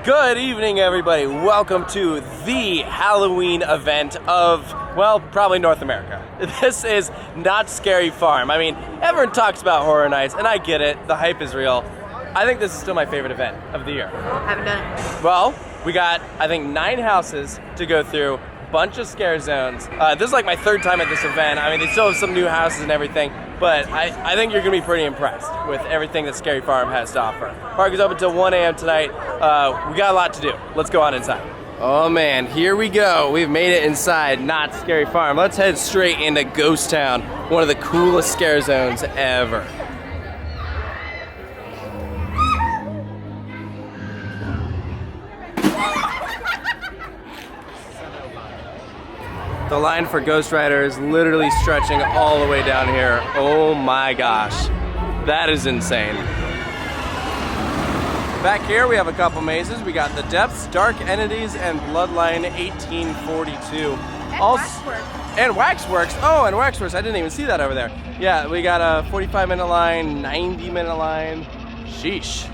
Good evening, everybody. Welcome to the Halloween event of, well, probably North America. This is Not Scary Farm. I mean, everyone talks about Horror Nights, and I get it. The hype is real. I think this is still my favorite event of the year. Haven't done it. Well, we got, I think, 9 houses to go through, bunch of scare zones. This is like my 3rd time at this event. I mean, they still have some new houses and everything, but I think you're gonna be pretty impressed with everything that Scary Farm has to offer. Park is open until 1 a.m. tonight. We got a lot to do. Let's go on inside. Oh man, here we go. We've made it inside Not Scary Farm. Let's head straight into Ghost Town, one of the coolest scare zones ever. The line for Ghost Rider is literally stretching all the way down here. Oh my gosh, that is insane. Back here we have a couple mazes. We got the Depths, Dark Entities, and Bloodline 1842. And Waxworks. Oh, and Waxworks, I didn't even see that over there. Yeah, we got a 45-minute line, 90-minute line. Sheesh.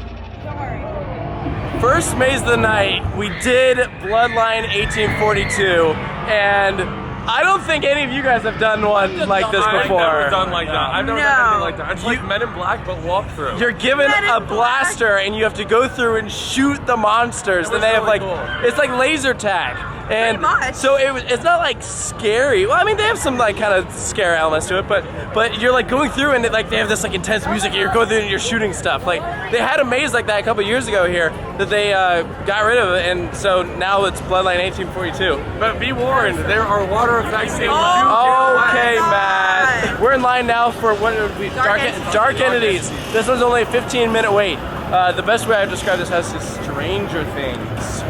Don't worry. First maze of the night, we did Bloodline 1842, and I don't think any of you guys have done one like this before. I've never done like that. I've never done anything like that. It's like Men in Black, but walk through. You're given a blaster, and you have to go through and shoot the monsters. And they have like, it's like laser tag. And so it's not like scary. Well, I mean, they have some like kind of scare elements to it, but you're like going through and they have this like intense music, and you're going through and you're shooting stuff. Like they had a maze like that a couple years ago here that they got rid of, and so now it's Bloodline 1842. But be warned, there are water effects in Okay, Matt. We're in line now for what would be Dark Entities. This one's only a 15-minute wait. The best way I've described this house is Stranger Things.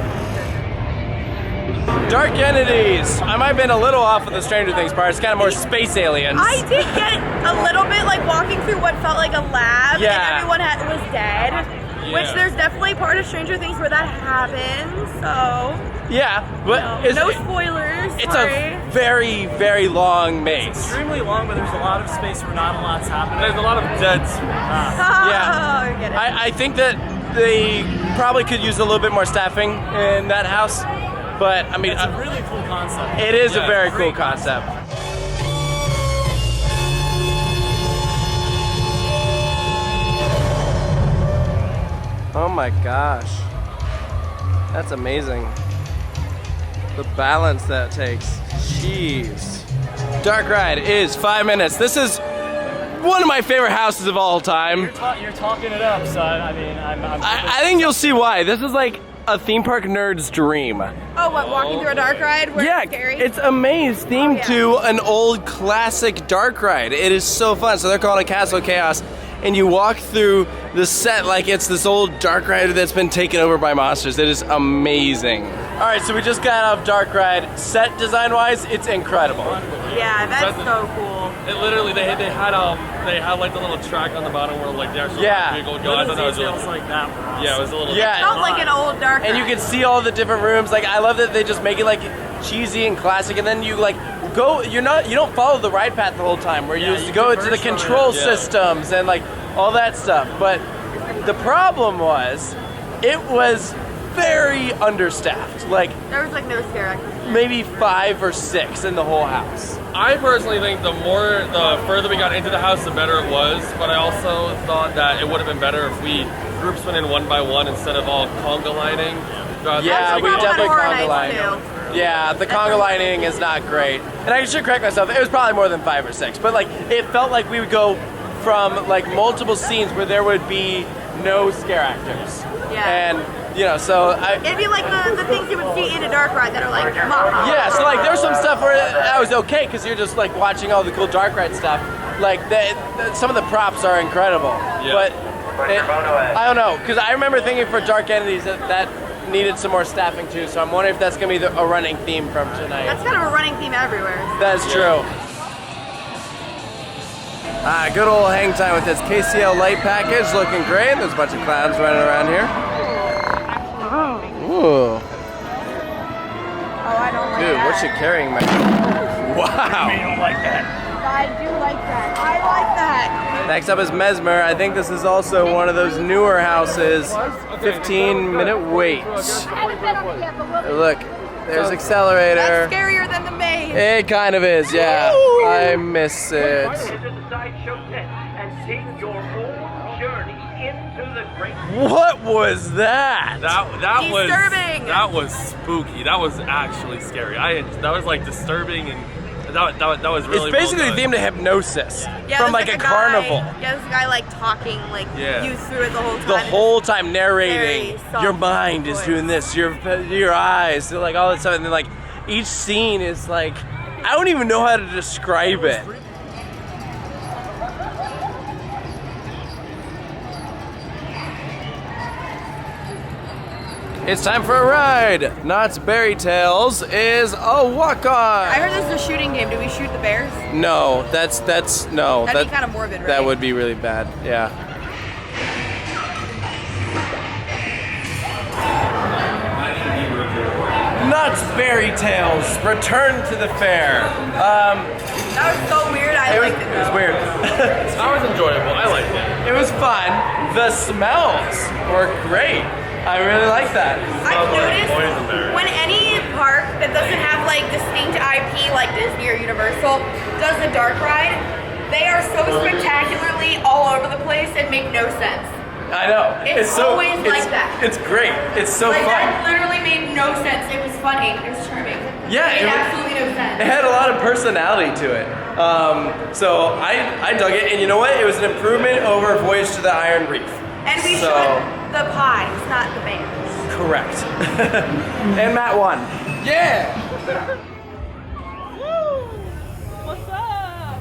Dark Entities. I might have been a little off with the Stranger Things part. It's kind of more space aliens. I did get a little bit like walking through what felt like a lab, and everyone was dead. Yeah. Which there's definitely part of Stranger Things where that happens. So yeah, but no spoilers. It's sorry. a very, very long maze. It's extremely long, but there's a lot of space where not a lot's happening. There's a lot of dead Yeah, I get it. I think that they probably could use a little bit more staffing in that house. But I mean, it's a really cool concept. It is a very cool concept. Oh my gosh, that's amazing. The balance that takes. Jeez. Dark ride is 5 minutes. This is one of my favorite houses of all time. You're talking it up, so I mean, I think you'll see why. This is like a theme park nerd's dream. Oh, what, walking through a dark ride where it's scary? It's a maze themed to an old classic dark ride. It is so fun. So they're calling it Castle Chaos, and you walk through the set like it's this old dark ride that's been taken over by monsters. It is amazing. All right, so we just got out of dark ride. Set design-wise, it's incredible. Yeah, that's so cool. It literally, they had like the little track on the bottom where like the actual vehicle go. I thought that was feels like that. Yeah, it was a little. Yeah, it felt like an old dark ride. And you can see all the different rooms. Like I love that they just make it like cheesy and classic, and then you like go. You don't follow the ride path the whole time. Where you go into the control systems and like all that stuff. But the problem was, it was very understaffed. Like there was like no scare actors. Maybe 5 or 6 in the whole house. I personally think the further we got into the house, the better it was. But I also thought that it would have been better if we groups went in one by one instead of all conga lining. Yeah, we definitely conga lined. Yeah, the conga lining is not great. And I should correct myself. It was probably more than 5 or 6. But like, it felt like we would go from like multiple scenes where there would be no scare actors. Yeah. And you know, so it'd be like the things you would see in a dark ride that are like, yeah, so like there's some stuff where that was okay because you're just like watching all the cool dark ride stuff. Like some of the props are incredible, but I don't know, because I remember thinking for Dark Entities that needed some more staffing too. So I'm wondering if that's gonna be a running theme from tonight. That's kind of a running theme everywhere. That's true. Good old hang time with this KCL light package, looking great. There's a bunch of clowns running around here. Ooh. Oh, I don't like Dude, that. what's she carrying, man? Wow. I don't like that. I do like that. I like that. Next up is Mesmer. I think this is also one of those newer houses. 15-minute wait. Look, there's accelerator. That's scarier than the maze. It kind of is, yeah. I miss it. What was that? That was disturbing. That was spooky. That was actually scary. That was like disturbing, and that was really. It's basically well done. themed to hypnosis Yeah, from there's like a guy- carnival. Yeah, there's a guy like talking, like you through it the whole time. The whole time narrating. Very soft Your mind is voice. doing this. Your eyes, like all that stuff, and then like each scene is like I don't even know how to describe it. It's time for a ride. Knott's Berry Tales is a walk-on. I heard this is a shooting game. Do we shoot the bears? No, no. That'd be kind of morbid, right? That would be really bad. Yeah. Knott's Berry Tales return to the fair. That was so weird. I liked it. It was though. weird. That was enjoyable. I liked it. It was fun. The smells were great. I really like that. I've noticed poison there. when any park that doesn't have like distinct IP like Disney or Universal does a dark ride, they are so spectacularly all over the place and make no sense. I know. It's always like that. It's great. It's so Like fun. that literally made no sense. It was funny. It was charming. Yeah, it made absolutely no sense. It had a lot of personality to it. So I dug it, and you know what? It was an improvement over Voyage to the Iron Reef. And we So- shot the pies, not the bands. Correct. And Matt won. Yeah! What's up?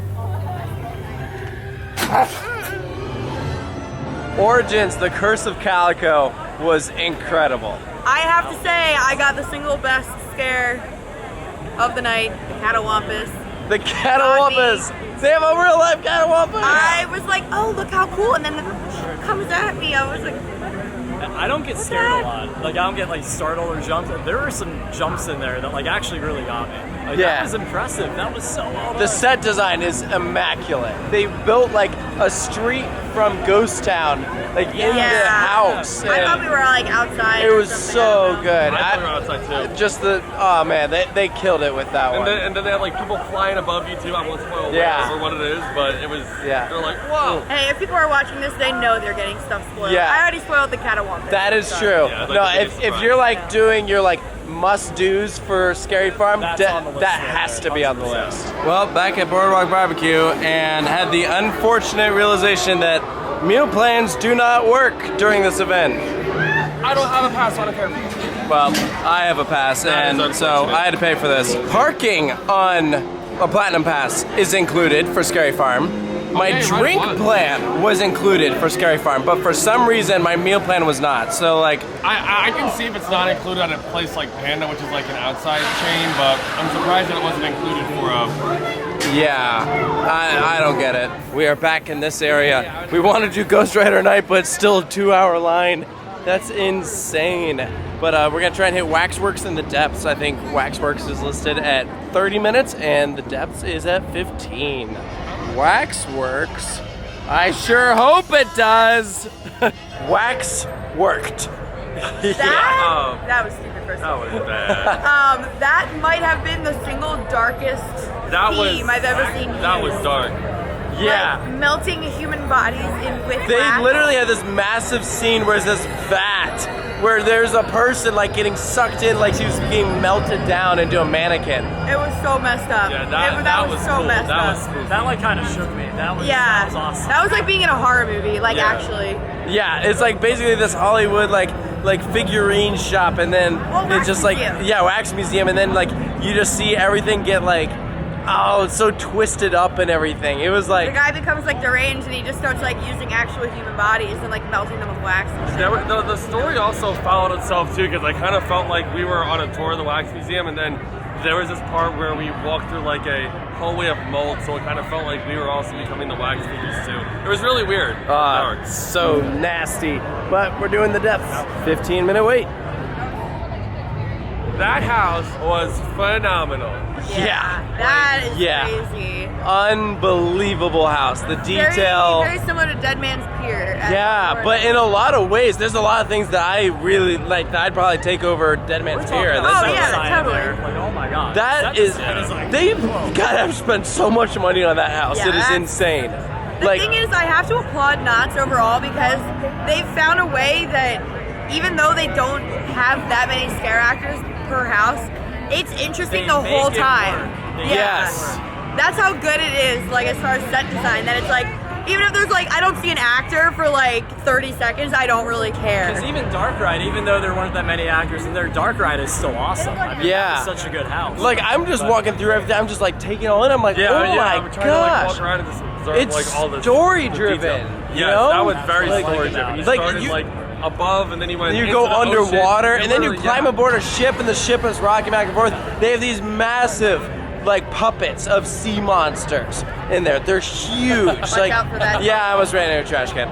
Origins, The Curse of Calico was incredible. I have to say, I got the single best scare of the night, the Catawampus. The Catawampus! They have a real life Catawampus! I was like, oh, look how cool. And then the comes at me. I was like, I don't get scared a lot. Like, I don't get like startled or jumped. There were some jumps in there that like actually really got me. Like, Yeah. that was impressive. That was so well done. The set design is immaculate. They built like a street from Ghost Town, like in the house. I thought and we were like outside. it or was something. so good. I thought we were outside too. Just oh man, they killed it with that one. And then they had like people flying above you too. I won't spoil what it is, but it was. Yeah. They're like, whoa. Hey, if people are watching this, they know they're getting stuff spoiled. Yeah. I already spoiled the Catawampus. That is so. true. Yeah, I'd like No, to be if surprised. you're like doing your like must-dos for Scary Farm, That's on the list that right has there, to be on the 100%. list. Well, back at Boardwalk Barbecue, and had the unfortunate realization that meal plans do not work during this event. I don't have a pass, so I don't care. Well, I have a pass, That is and so unfortunate. I had to pay for this. Parking on a Platinum Pass is included for Scary Farm. My Okay, drink right, what? plan was included for Scary Farm, but for some reason my meal plan was not. So like, I can see if it's not included at a place like Panda, which is like an outside chain, but I'm surprised that it wasn't included for yeah, I don't get it. We are back in this area. We want to do Ghost Rider Night, but it's still a 2-hour line. That's insane. But we're gonna try and hit Waxworks in the depths. I think Waxworks is listed at 30 minutes and the depths is at 15. Waxworks? I sure hope it does. Wax worked. That was stupid first of all. That was bad. That might have been the single darkest theme I've ever seen. That was used. dark. Yeah. Like, melting human bodies in with They wax. literally had this massive scene where there's this vat where there's a person like getting sucked in like she was being melted down into a mannequin. It was so messed up. Yeah, that was so cool. messed That up. was spooky. That like kind of shook me. That was awesome. That was like being in a horror movie, like Yeah. actually. Yeah, it's like basically this Hollywood like figurine shop, and then Well, it's just like wax wax museum, and then like you just see everything get like it's so twisted up and everything. It was The like guy becomes like deranged and he just starts like using actual human bodies and like melting them with wax and shit. The story also followed itself too, because I kind of felt like we were on a tour of the wax museum, and then there was this part where we walked through like a hallway of mold, so it kind of felt like we were also becoming the wax figures too. It was really weird. Dark. so nasty. But we're doing the depths. 15-minute wait. That house was phenomenal. That is crazy. Unbelievable house. The detail. Very similar to Dead Man's Pier. Yeah, but in a lot of ways, there's a lot of things that I really like that I'd probably take over Dead Man's Pier. Oh, yeah, totally. Like, oh my god. That is like, they've got to have spent so much money on that house. Yeah, It is that's- insane. The thing is, I have to applaud Knott's overall because they've found a way that even though they don't have that many scare actors per house, it's interesting the whole time. Yes. That's how good it is, like as far as set design, that it's like, even if there's like, I don't see an actor for like 30 seconds, I don't really care. Because even Dark Ride, even though there weren't that many actors in there, Dark Ride is still awesome. I mean, Yeah. that was such a good house. Like I'm just walking through everything. I'm just like taking it all in. I'm like, oh I'm my trying to like gosh. walk around and just observe It's like all the story the driven. detail. You Yes, know? that was very Like, story driven. You like, started you- like above and then you went Then you into go the ocean. underwater, and then you literally- climb aboard a ship, and the ship is rocking back and forth. They have these massive, like puppets of sea monsters in there. They're huge. Watch out for that. Yeah, I almost ran into a trash can.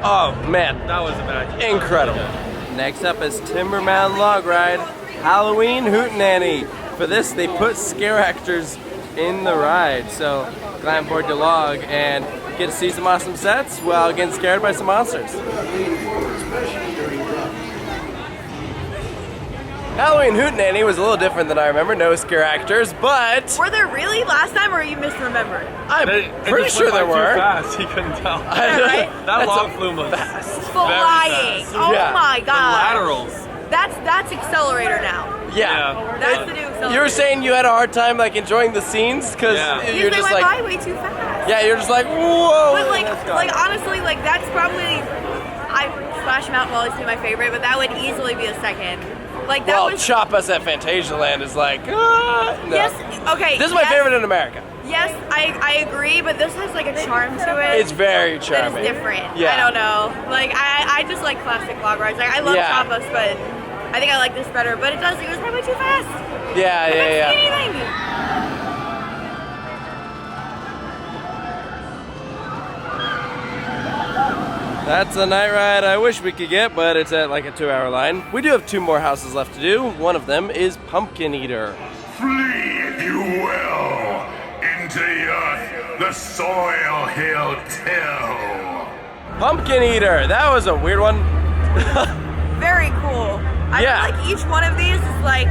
Oh man, That was a bad. incredible. Next up is Timber Mountain Log Ride, Halloween Hootenanny. For this, they put scare actors in the ride, so climb aboard the log and get to see some awesome sets while getting scared by some monsters. Halloween Hootenanny was a little different than I remember. No scare actors, but Were there really last time, or are you misremembered? I'm It pretty just sure went by there Too were. fast, he couldn't tell. Yeah, right? That That's log a- flume was Flying. fast. Oh Yeah. my The god. laterals. That's accelerator now. Yeah. That's the new accelerator. You were saying you had a hard time like enjoying the scenes because Yeah. you're they just went like, by way too fast. yeah, you're just like, whoa. But that's gone. like honestly, like that's probably Splash Mountain will always be my favorite, but that would easily be a second. Like that well, was Chop Us at Fantasialand is like, no. yes. Okay. This is my yes, favorite in America. Yes, I agree, but this has like a charm to it. It's very that charming. is different. Yeah. I don't know. Like I just like classic log rides. Like I love Yeah. Chop Us, but I think I like this better. But it goes by way too fast. Yeah, I couldn't yeah, see yeah. anything. That's a night ride I wish we could get, but it's at like a 2-hour line. We do have 2 more houses left to do. One of them is Pumpkin Eater. Flee, if you will, into the earth, the soil he'll till. Pumpkin Eater. That was a weird one. Very cool. I Yeah. feel like each one of these is like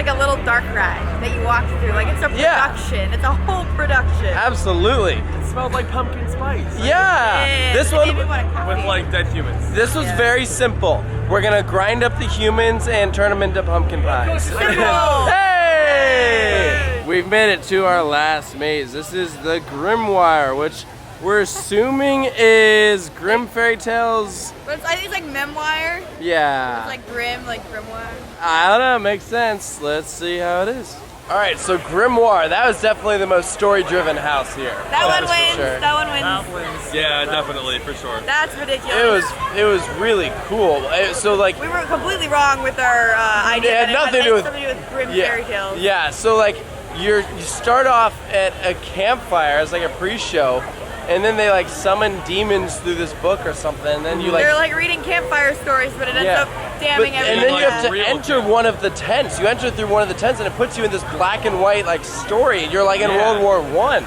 a little dark ride that you walk through. Like it's a Yeah. production. It's a whole production. Absolutely. It smelled like pumpkin spice. Yeah. And This it one. made me want a coffee. With like dead humans. This was Yeah. very simple. We're gonna grind up the humans and turn them into pumpkin pies. Simple. Hey! We've made it to our last maze. This is the Grimoire, which we're assuming is Grimm Fairy Tales. But I think it's like memoir. Yeah. It's like grim, like grimoire. I don't know, makes sense. Let's see how it is. All right, so Grimoire, that was definitely the most story-driven house here. That one is for wins. sure. That one wins. that wins. Yeah, definitely, for sure. That's ridiculous. It was really cool. So like, We were completely wrong with our idea. It had that nothing to do with- something to do with grim yeah, fairy tales. yeah. So like, you start off at a campfire as like a pre-show, and then they like summon demons through this book or something, and then you like. They're like reading campfire stories, but it ends Yeah. up damning But- everyone. and then you have to Real enter camp. one of the tents. You enter through one of the tents, and it puts you in this black and white like story. You're like in Yeah. World War One.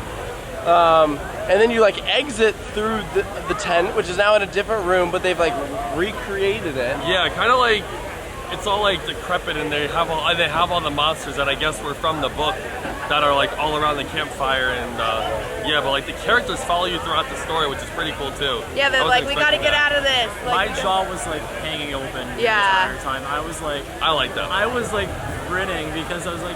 And then you like exit through the tent, which is now in a different room, but they've like recreated it. Yeah, kind of like it's all like decrepit, and they have all the monsters that I guess were from the book that are like all around the campfire, and yeah, but like the characters follow you throughout the story, which is pretty cool too. Yeah, they're I like, wasn't we gotta expecting get that. out of this. My Like, jaw was like hanging open Yeah. the entire time. I was like I like that. grinning because I was like,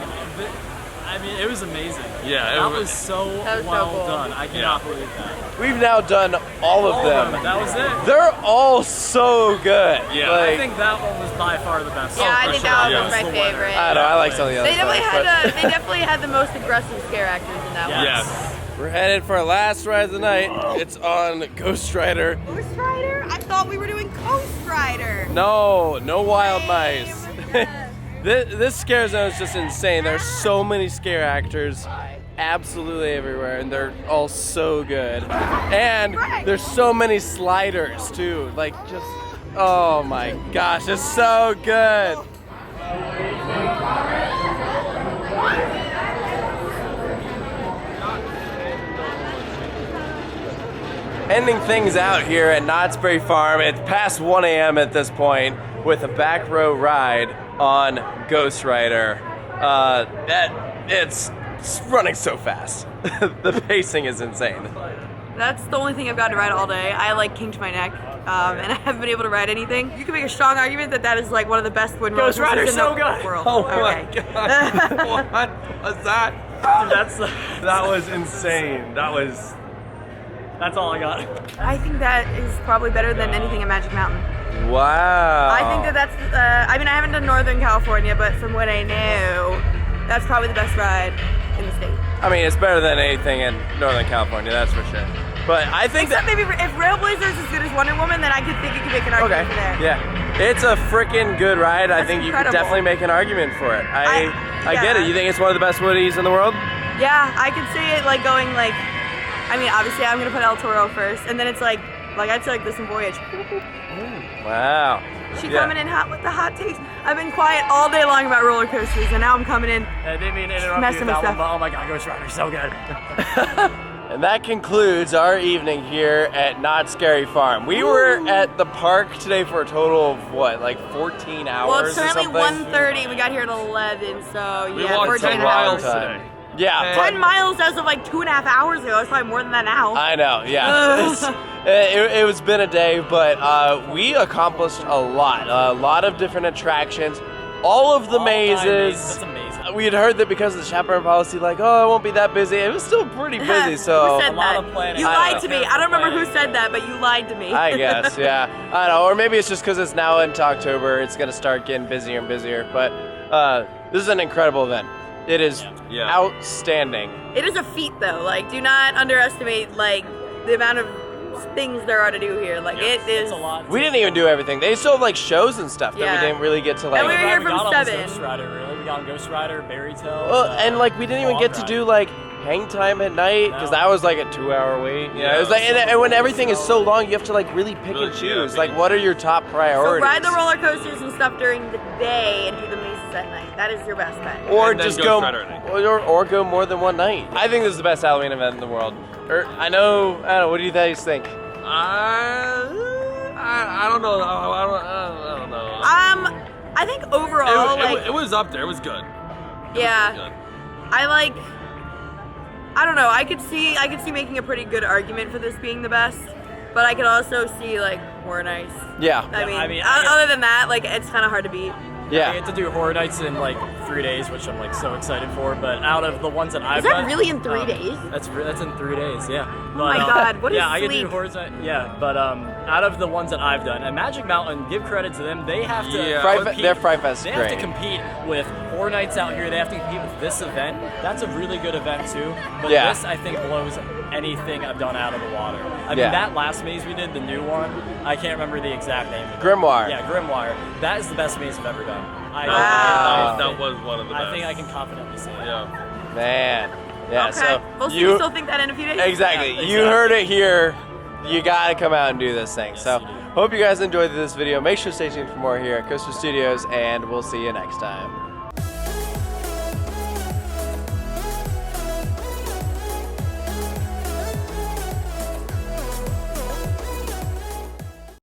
I mean, it was amazing. Yeah, it that was- was so That was so well cool. done. I cannot believe that. We've now done all of All them. That was it. They're all so good. Yeah. Like, I think that one was by far the best. yeah, I for think sure, that one yeah. was my That was the winner. favorite. I don't know. I like some of the other They definitely stuff, they definitely had the most aggressive scare actors in that one. Yes. but we're headed for our last ride of the night. It's on Ghost Rider. Ghost Rider? I thought we were doing Coast Rider. No wild Hey, mice. oh my God. This scare zone is just insane. There's so many scare actors absolutely everywhere, and they're all so good. And there's so many sliders too. Like just, oh my gosh, it's so good. Ending things out here at Knott's Berry Farm. It's past 1 a.m. at this point with a back row ride on Ghost Rider. It's running so fast. The pacing is insane. That's the only thing I've got to ride all day. I like kinked my neck, and I haven't been able to ride anything. You can make a strong argument that that is like one of the best wind roller coasters in the world. Oh my god! What was that? That was insane. That's all I got. I think that is probably better than anything at Magic Mountain. Wow. I think that's, I mean, I haven't done Northern California, but from what I know, that's probably the best ride in the state. I mean, it's better than anything in Northern California, that's for sure. But I think Except maybe if Railblazer's as good as Wonder Woman, then I could think you could make an argument for there. Yeah. It's a freaking good ride. I That's think incredible. you could definitely make an argument for it. I get yeah. it. You think it's one of the best woodies in the world? Yeah, I could see it like going like, I mean, obviously I'm gonna put El Toro first, and then it's like I'd say like this in Voyage. Wow. She coming in hot with the hot takes. I've been quiet all day long about roller coasters, and now I'm coming in. I didn't mean to interrupt you Messing with with that one, stuff. but oh my god, Ghost Rider's so good. And that concludes our evening here at Knott's Scary Farm. We were at the park today for a total of what, like 14 hours Well, it's or currently something? 1:30. We got here at 11, so We yeah, walked 14 10 hours. miles time. today. Yeah, 10 miles as of like 2.5 hours ago. It's probably more than that now. I know, yeah. It was been a day, but we accomplished a lot of different attractions, all of the mazes. That's amazing. We had heard that because of the chaperone policy, like, oh, it won't be that busy. It was still pretty busy, so. Who said A lot that? of planning. You I lied know. to me. I don't remember who said that, but you lied to me. I guess, yeah. I don't know, or maybe it's just because it's now into October, it's gonna start getting busier and busier, but this is an incredible event. It is Yeah. outstanding. It is a feat, though. Like, do not underestimate like the amount of things there are to do here. Like, it is. It's a lot. We didn't even do everything. They still have like shows and stuff that Yeah. we didn't really get to like. And we were here We from got on 7. Ghost Rider, really. We got on Ghost Rider, Berry Tale. Well, and like we didn't even Long get to ride. do like hang time at night because No. that was like a 2-hour wait. You know, Yeah, it was like, and when everything is so so long, you have to like really pick Really, and yeah, choose. pick Like, and what are your top So priorities? ride the roller coasters and stuff during the day and do the mazes at night. That is your best bet. Or And then just Ghost go, Rider at night. or go more than one night. I think this is the best Halloween event in the world. I don't know. What do you guys think? I don't know. I don't know. I think overall, It was up there. It was good. yeah, Good. I don't know. I could see making a pretty good argument for this being the best, but I could also see like Horror Nights. Yeah. I mean, I- other than that, like it's kind of hard to beat. I Yeah. get to do Horror Nights in like 3 days, which I'm like so excited for. But out of the ones that I've that done, really in 3 days? That's in 3 days, yeah. Oh my God, what is yeah, I get to do sleep? Horror Nights. Yeah, but out of the ones that I've done, and Magic Mountain, give credit to them. They have to. Yeah. Their Fright Fest is They have to great. compete with Horror Nights out here. They have to compete with this event. That's a really good event too. But Yeah. this, I think, blows anything I've done out of the water. I Yeah. mean, that last maze we did, the new one, I can't remember the exact name. Grimoire. Yeah, Grimoire. That is the best maze I've ever done. That was one of the best. I think I can confidently say it. Yeah. Man. Yeah. Okay. So We'll see. you You still think that in a few days? exactly. Yeah, You exactly. heard it here. You gotta come out and do this thing. Yes, So you do. hope you guys enjoyed this video. Make sure to stay tuned for more here at Coaster Studios, and we'll see you next time.